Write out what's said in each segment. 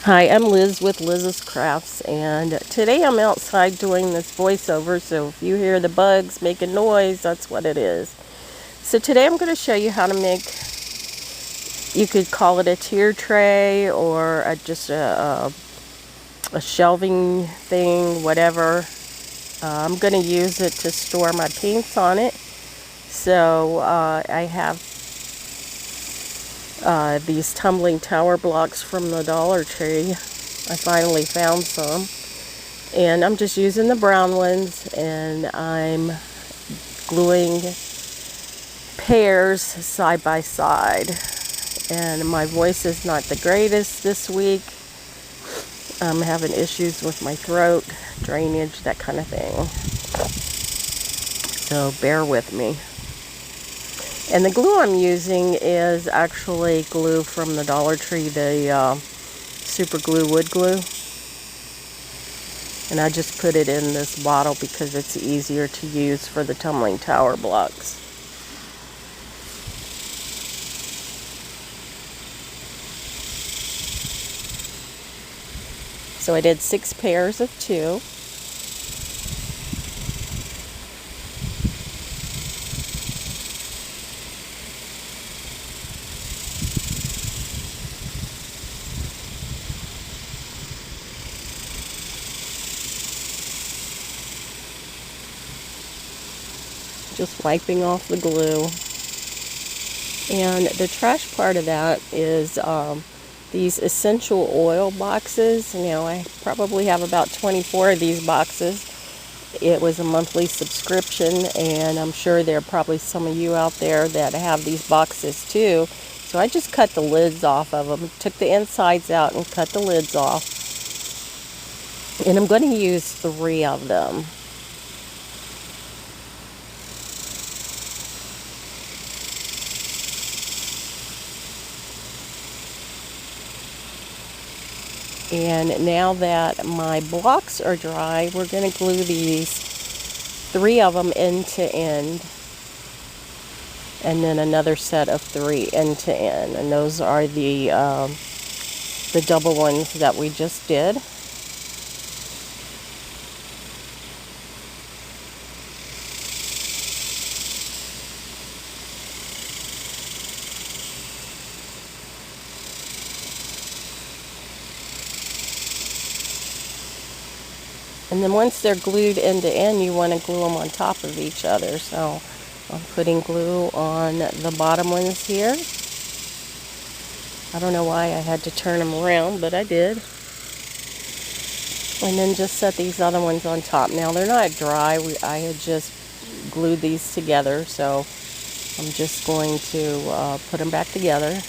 Hi, I'm Liz with Liz's Crafts, and today I'm outside doing this voiceover, so if you hear the bugs making noise, that's what it is. So today I'm going to show you how to make, you could call it a tier tray or just a shelving thing, whatever. I'm going to use it to store my paints on it. So I have these tumbling tower blocks from the Dollar Tree. I finally found some, and I'm just using the brown ones, and I'm gluing pairs side by side. And my voice is not the greatest this week. I'm having issues with my throat, drainage, that kind of thing, so bear with me. And the glue I'm using is actually glue from the Dollar Tree, the super glue wood glue. And I just put it in this bottle because it's easier to use for the tumbling tower blocks. So I did 6 pairs of 2. Just wiping off the glue. And the trash part of that is these essential oil boxes. Now I probably have about 24 of these boxes. It was a monthly subscription, and I'm sure there are probably some of you out there that have these boxes too. So I just cut the lids off of them, took the insides out and cut the lids off. And I'm going to use 3 of them. And now that my blocks are dry, we're going to glue these 3 of them end to end, and then another set of 3 end to end. And those are the double ones that we just did. And then once they're glued end to end, you want to glue them on top of each other. So I'm putting glue on the bottom ones here. I don't know why I had to turn them around, but I did. And then just set these other ones on top. Now they're not dry. I had just glued these together, so I'm just going to put them back together.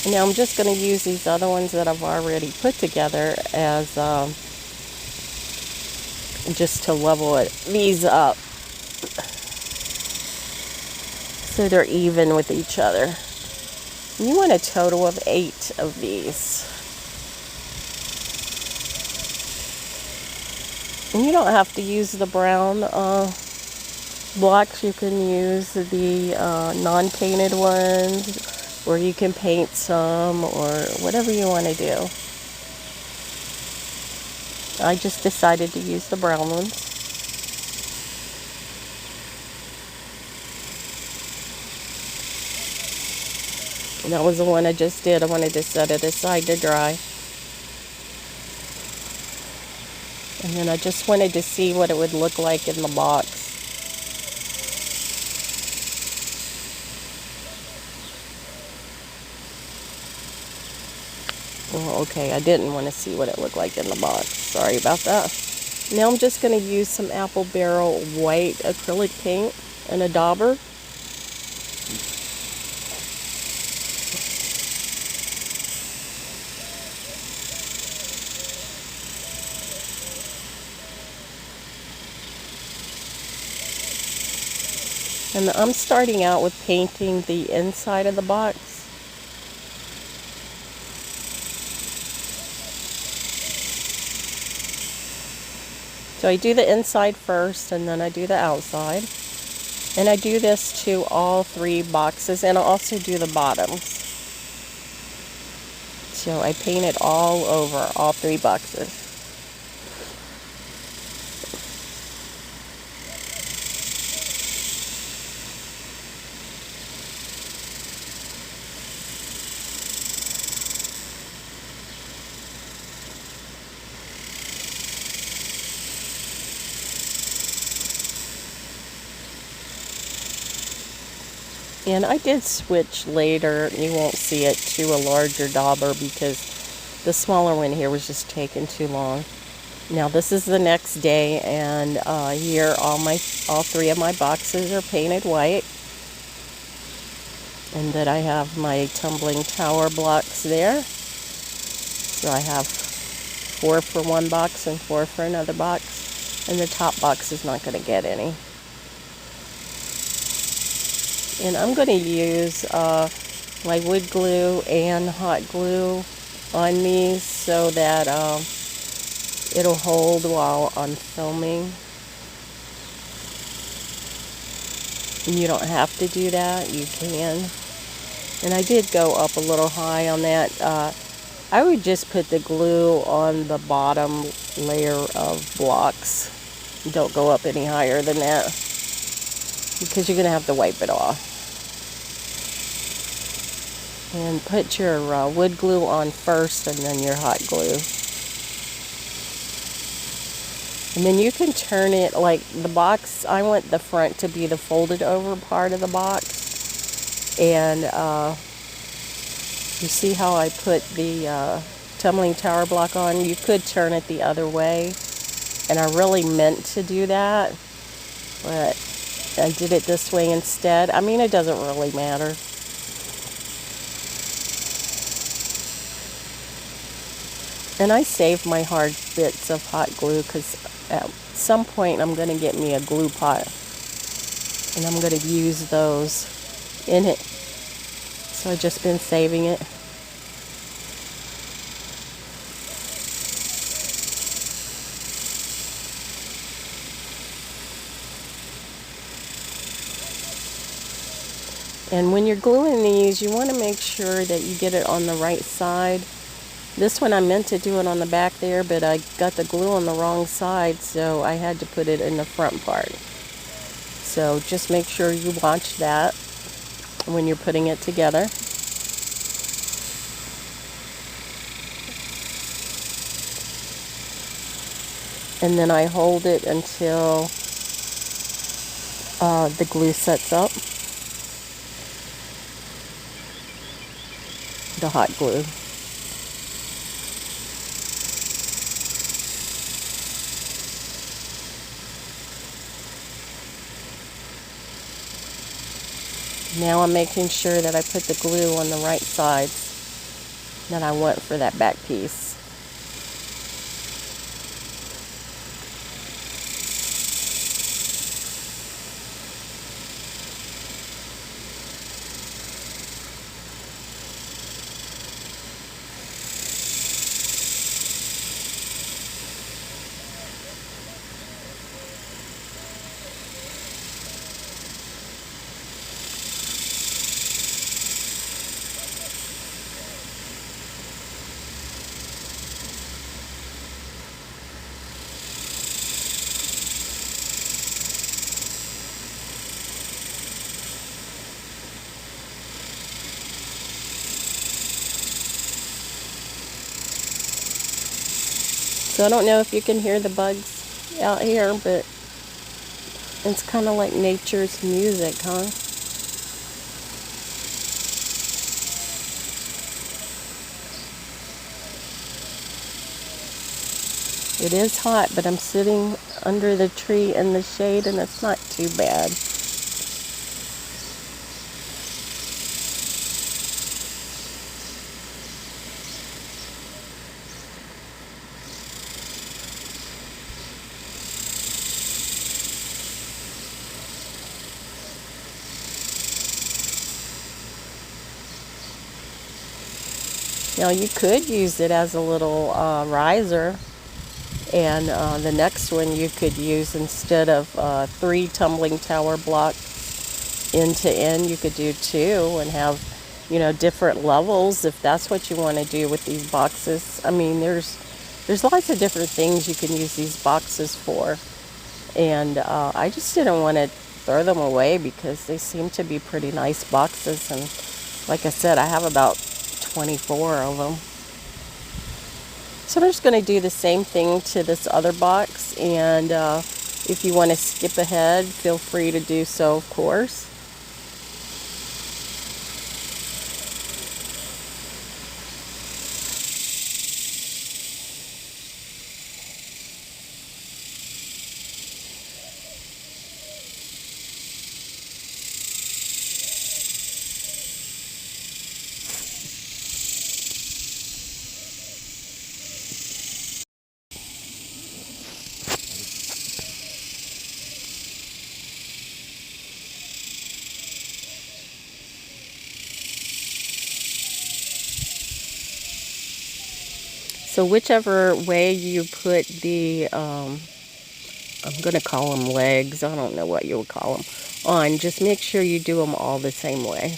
Now I'm just going to use these other ones that I've already put together as just to level these up so they're even with each other. You want a total of 8 of these. And you don't have to use the brown blocks. You can use the non-painted ones, or you can paint some, or whatever you want to do. I just decided to use the brown ones. And that was the one I just did. I wanted to set it aside to dry. And then I just wanted to see what it would look like in the box. Well, okay, I didn't want to see what it looked like in the box. Sorry about that. Now I'm just going to use some Apple Barrel white acrylic paint and a dauber. And I'm starting out with painting the inside of the box. So I do the inside first, and then I do the outside. And I do this to all 3 boxes, and I also do the bottoms. So I paint it all over, all 3 boxes. And I did switch later. You won't see it to a larger dauber because the smaller one here was just taking too long. Now this is the next day, and here all 3 of my boxes are painted white. And then I have my tumbling tower blocks there. So I have 4 for one box and 4 for another box. And the top box is not going to get any. And I'm going to use my wood glue and hot glue on these so that it'll hold while I'm filming. And you don't have to do that, you can. And I did go up a little high on that. I would just put the glue on the bottom layer of blocks. Don't go up any higher than that, because you're going to have to wipe it off. And put your wood glue on first, and then your hot glue. And then you can turn it like the box. I want the front to be the folded over part of the box. And you see how I put the tumbling tower block on? You could turn it the other way. And I really meant to do that, but I did it this way instead. I mean, it doesn't really matter. And I save my hard bits of hot glue because at some point I'm going to get me a glue pot. And I'm going to use those in it. So I've just been saving it. And when you're gluing these, you want to make sure that you get it on the right side. This one I meant to do it on the back there, but I got the glue on the wrong side, so I had to put it in the front part. So just make sure you watch that when you're putting it together. And then I hold it until the glue sets up. The hot glue. Now I'm making sure that I put the glue on the right sides that I want for that back piece. So I don't know if you can hear the bugs out here, but it's kind of like nature's music, huh? It is hot, but I'm sitting under the tree in the shade, and it's not too bad. Now you could use it as a little riser And the next one you could use, instead of 3 tumbling tower blocks end to end, you could do 2 and have, you know, different levels if that's what you want to do with these boxes. I mean, there's lots of different things you can use these boxes for. And I just didn't want to throw them away because they seem to be pretty nice boxes. And like I said, I have about 24 of them. So I'm just going to do the same thing to this other box, and if you want to skip ahead, feel free to do so, of course. So whichever way you put the, I'm going to call them legs, I don't know what you would call them, on, just make sure you do them all the same way.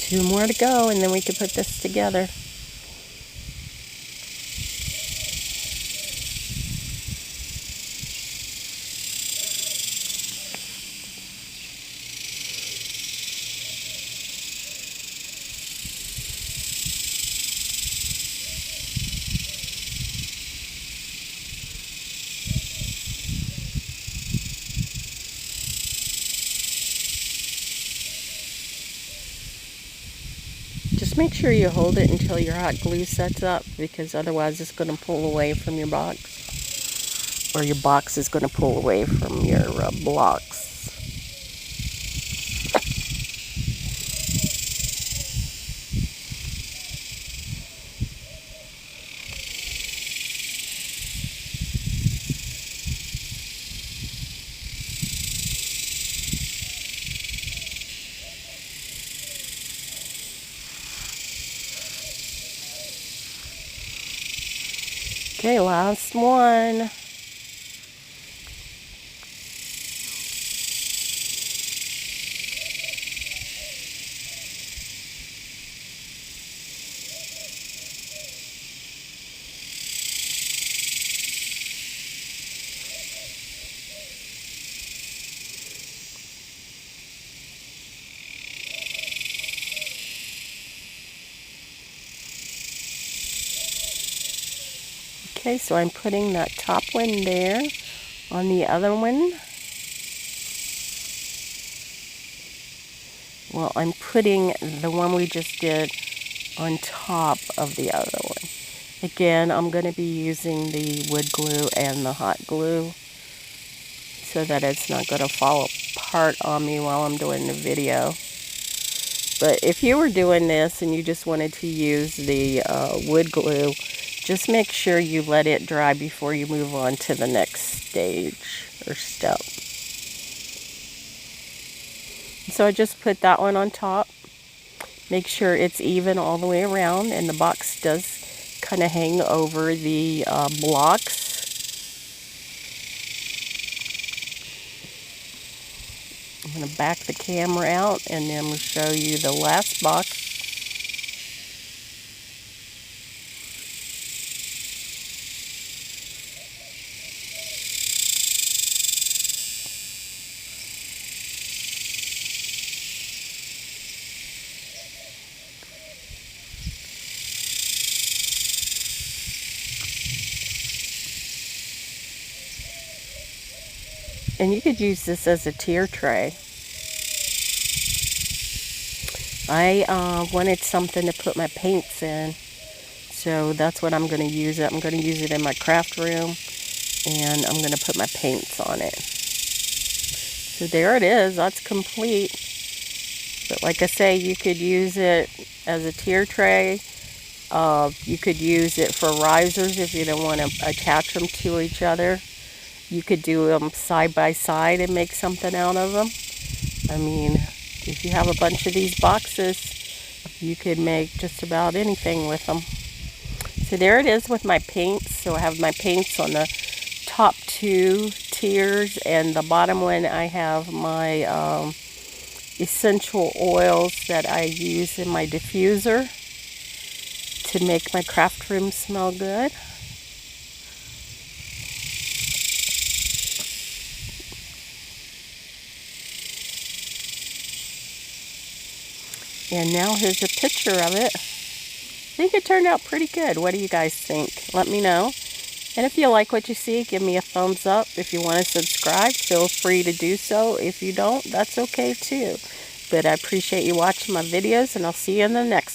Two more to go, and then we can put this together. Just make sure you hold it until your hot glue sets up, because otherwise it's going to pull away from your box. Or your box is going to pull away from your blocks. Okay, last one. Okay, so I'm putting that top one there on the other one. Well, I'm putting the one we just did on top of the other one. Again, I'm going to be using the wood glue and the hot glue so that it's not going to fall apart on me while I'm doing the video. But if you were doing this and you just wanted to use the wood glue, just make sure you let it dry before you move on to the next stage or step. So I just put that one on top. Make sure it's even all the way around, and the box does kind of hang over the blocks. I'm going to back the camera out, and then we'll show you the last box. And you could use this as a tier tray. I wanted something to put my paints in, so that's what I'm going to use it. I'm going to use it in my craft room, and I'm going to put my paints on it. So there it is. That's complete. But like I say, you could use it as a tier tray. You could use it for risers if you don't want to attach them to each other. You could do them side by side and make something out of them. I mean, if you have a bunch of these boxes, you could make just about anything with them. So there it is with my paints. So I have my paints on the top two tiers, and the bottom one I have my essential oils that I use in my diffuser to make my craft room smell good. And now here's a picture of it. I think it turned out pretty good. What do you guys think? Let me know. And if you like what you see, give me a thumbs up. If you want to subscribe, feel free to do so. If you don't, that's okay too. But I appreciate you watching my videos, and I'll see you in the next one.